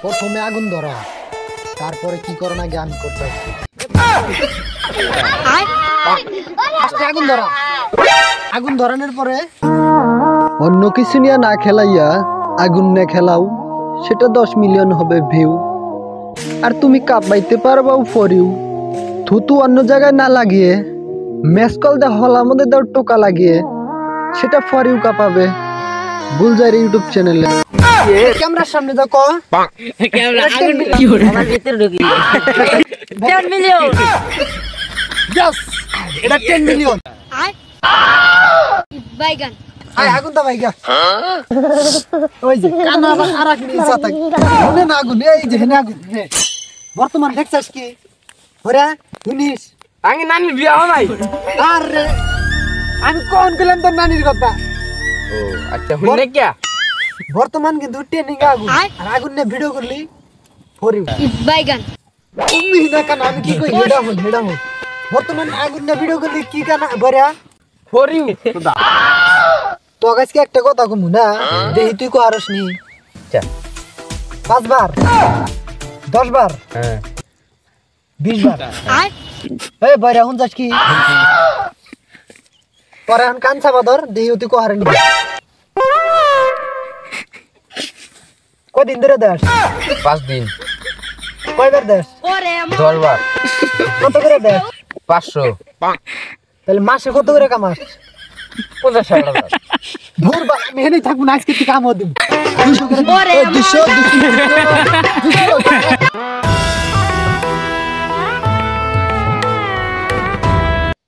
প্রথমে আগুন ধরা, তারপরে কি করো না জ্ঞান করতে হবে। আগুন ধরা, আগুন ধরানোর পরে অন্য কিছু নিয়ে না খেলাইয়া আগুন নিয়ে খেলাও, সেটা 10 মিলিয়ন হবে ভিউ। আর তুমি কাঁপাইতে পারবাও ফর ইউ। থুতু অন্য জায়গায় না লাগিয়ে মেসকল দে হলার মধ্যে দাও টোকা লাগিয়ে, সেটা ফর ইউ কাঁপাবে গুলজার ইউটিউব চ্যানেলে। ক্যামেরার সামনে দেখো, ক্যামেরা আগুন কি হলো আমার ভিতরে ঢুকি 10 মিলিয়ন। यस এটা 10 মিলিয়ন। বাইগান আয় আগুন দা ভাইগা, ওই যে কানা আবার আরেক নিয়ে সাথে মনে না আগুন, এই যে হেনে আগুন। বর্তমান দেখছস কি ওরা শুনিস আগে নানি বিয়া হয় নাই। আরে আমি কোন গেলাম তোর নানির কথা। ও আচ্ছা হুনে কি বর্তমান কিন্তু ট্রেনিং আগুন, আর আগুন নিয়ে ভিডিও করলি ফরি বাইগান তুমি না কানা, আমি কি কই হেডা হল বর্তমান আগুন নিয়ে ভিডিও করলি কি কানা বড়া ফর ইউ খুদা। তো আজকে একটা কথা কমু না, দেহি তুই কো আরস নি। আচ্ছা 5 বার 10 বার হ্যাঁ 20 বার। এই বড়া হুন যাস কি পরে এখন কান চাবা ধর, দেহি তুই কো হারেনি। কদিন ধরে দেশ? 5 দিন। কয়বার দেশ? 10 বার। কত করে দেশ? 500। তাহলে মাসে কত করে কামাস? 50,000। ধুর বা আমি হেনেই থাকবো না, আজকে তুই কামও দিব 200 করে। 200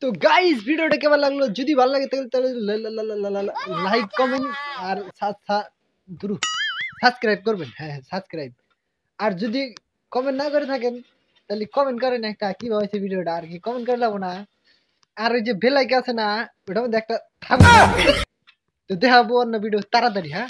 তো গাইস ভিডিওটা কেমন লাগলো? যদি ভালো লাগে তাহলে লাইক কমেন্ট আর সাবস্ক্রাইব করবেন। হ্যাঁ সাবস্ক্রাইব। আর যদি কমেন্ট না করে থাকেন তাহলে কমেন্ট করেন একটা কিভাবে হয়েছে ভিডিওটা, আর কি কমেন্ট করে লাগবো না। আর ওই যে বেল আইকন আছে না, ওটার মধ্যে একটা থাম্বনেল। তো দেখাবো অন্য ভিডিও তাড়াতাড়ি। হ্যাঁ।